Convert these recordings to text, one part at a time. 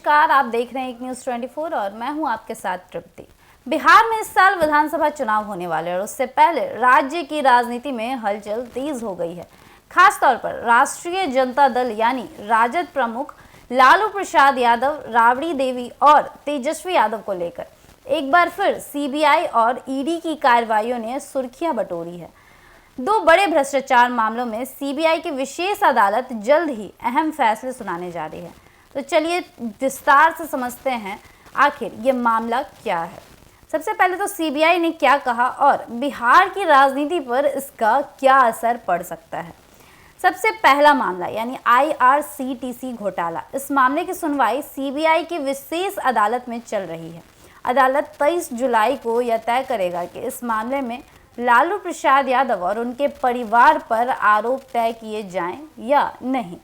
नमस्कार, आप देख रहे हैं एक न्यूज़ 24 और मैं हूं आपके साथ तृप्ति। बिहार में इस साल विधानसभा चुनाव होने वाले हैं और उससे पहले राज्य की राजनीति में हलचल तेज हो गई है। खास तौर पर राष्ट्रीय जनता दल यानी राजद प्रमुख लालू प्रसाद यादव, राबड़ी देवी और तेजस्वी यादव को लेकर एक बार फिर सीबीआई और ईडी की कार्रवाइयों ने सुर्खियां बटोरी है। दो बड़े भ्रष्टाचार मामलों में सीबीआई की विशेष अदालत जल्द ही अहम फैसले सुनाने जा रही है। तो चलिए विस्तार से समझते हैं आखिर ये मामला क्या है। सबसे पहले तो सीबीआई ने क्या कहा और बिहार की राजनीति पर इसका क्या असर पड़ सकता है। सबसे पहला मामला यानी आईआरसीटीसी घोटाला। इस मामले की सुनवाई सीबीआई की विशेष अदालत में चल रही है। अदालत 23 जुलाई को यह तय करेगा कि इस मामले में लालू प्रसाद यादव और उनके परिवार पर आरोप तय किए जाएं या नहीं।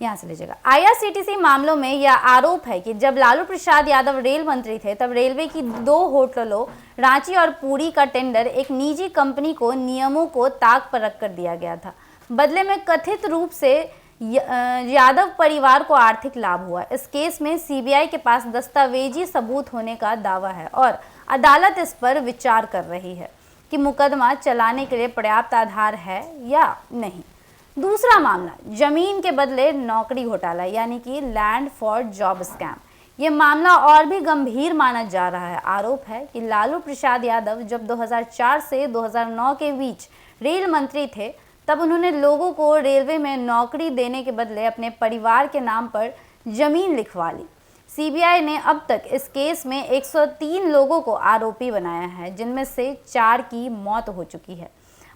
यहाँ से लीजिएगा। आईआरसीटीसी मामलों में यह आरोप है कि जब लालू प्रसाद यादव रेल मंत्री थे तब रेलवे की 2 होटलों रांची और पुरी का टेंडर एक निजी कंपनी को नियमों को ताक पर रखकर दिया गया था। बदले में कथित रूप से यादव परिवार को आर्थिक लाभ हुआ। इस केस में सीबीआई के पास दस्तावेजी सबूत होने का दावा है और अदालत इस पर विचार कर रही है कि मुकदमा चलाने के लिए पर्याप्त आधार है या नहीं। दूसरा मामला जमीन के बदले नौकरी घोटाला यानी कि लैंड फॉर जॉब स्कैम। ये मामला और भी गंभीर माना जा रहा है। आरोप है कि लालू प्रसाद यादव जब 2004 से 2009 के बीच रेल मंत्री थे तब उन्होंने लोगों को रेलवे में नौकरी देने के बदले अपने परिवार के नाम पर जमीन लिखवा ली। सीबीआई ने अब तक इस केस में 103 लोगों को आरोपी बनाया है, जिनमें से 4 की मौत हो चुकी है।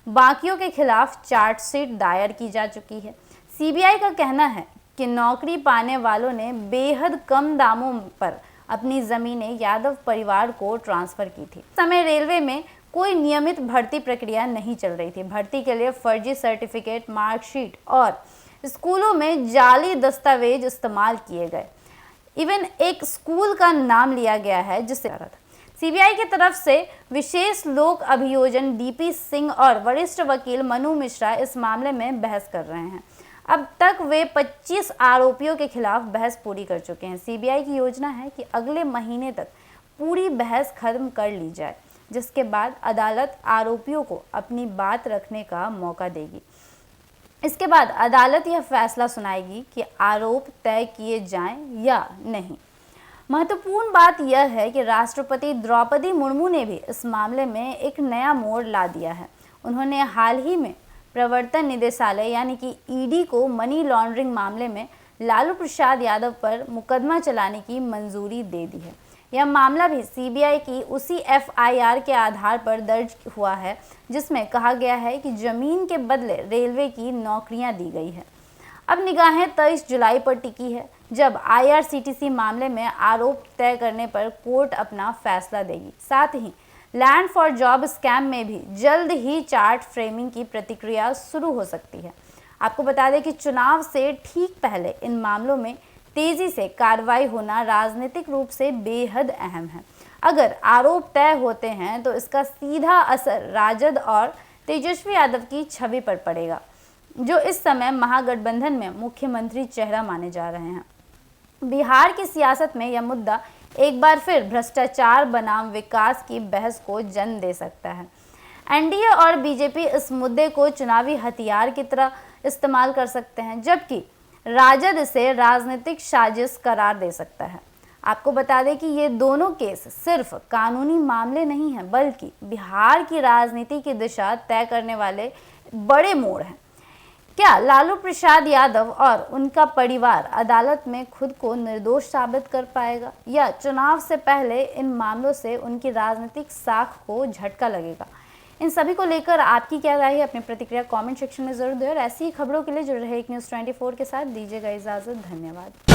बाकियों के खिलाफ चार्जशीट दायर की जा चुकी है। सीबीआई का कहना है कि नौकरी पाने वालों ने बेहद कम दामों पर अपनी जमीनें यादव परिवार को ट्रांसफर की थी। उस समय रेलवे में कोई नियमित भर्ती प्रक्रिया नहीं चल रही थी। भर्ती के लिए फर्जी सर्टिफिकेट, मार्कशीट और स्कूलों में जाली दस्तावेज इस्तेमाल किए गए। इवन एक स्कूल का नाम लिया गया है जिससे सीबीआई की तरफ से विशेष लोक अभियोजन डीपी सिंह और वरिष्ठ वकील मनु मिश्रा इस मामले में बहस कर रहे हैं। अब तक वे 25 आरोपियों के खिलाफ बहस पूरी कर चुके हैं। सीबीआई की योजना है कि अगले महीने तक पूरी बहस खत्म कर ली जाए, जिसके बाद अदालत आरोपियों को अपनी बात रखने का मौका देगी। इसके बाद अदालत यह फैसला सुनाएगी कि आरोप तय किए जाएं या नहीं। महत्वपूर्ण बात यह है कि राष्ट्रपति द्रौपदी मुर्मू ने भी इस मामले में एक नया मोड़ ला दिया है। उन्होंने हाल ही में प्रवर्तन निदेशालय यानी कि ईडी को मनी लॉन्ड्रिंग मामले में लालू प्रसाद यादव पर मुकदमा चलाने की मंजूरी दे दी है। यह मामला भी सीबीआई की उसी एफआईआर के आधार पर दर्ज हुआ है जिसमें कहा गया है कि जमीन के बदले रेलवे की नौकरियां दी गई है। अब निगाहें 23 जुलाई पर टिकी है, जब आईआरसीटीसी मामले में आरोप तय करने पर कोर्ट अपना फैसला देगी। साथ ही लैंड फॉर जॉब स्कैम में भी जल्द ही चार्ट फ्रेमिंग की प्रक्रिया शुरू हो सकती है। आपको बता दें कि चुनाव से ठीक पहले इन मामलों में तेजी से कार्रवाई होना राजनीतिक रूप से बेहद अहम है। अगर आरोप तय होते हैं तो इसका सीधा असर राजद और तेजस्वी यादव की छवि पर पड़ेगा, जो इस समय महागठबंधन में मुख्यमंत्री चेहरा माने जा रहे हैं। बिहार की सियासत में यह मुद्दा एक बार फिर भ्रष्टाचार बनाम विकास की बहस को जन्म दे सकता है। एनडीए और बीजेपी इस मुद्दे को चुनावी हथियार की तरह इस्तेमाल कर सकते हैं, जबकि राजद इसे राजनीतिक साजिश करार दे सकता है। आपको बता दें कि ये दोनों केस सिर्फ कानूनी मामले नहीं हैं, बल्कि बिहार की राजनीति की दिशा तय करने वाले बड़े मोड़ हैं। क्या लालू प्रसाद यादव और उनका परिवार अदालत में खुद को निर्दोष साबित कर पाएगा, या चुनाव से पहले इन मामलों से उनकी राजनीतिक साख को झटका लगेगा? इन सभी को लेकर आपकी क्या राय है? अपनी प्रतिक्रिया कमेंट सेक्शन में जरूर दें और ऐसी ही खबरों के लिए जुड़े रहे एक न्यूज़ 24 के साथ। दीजिएगा इजाजत। धन्यवाद।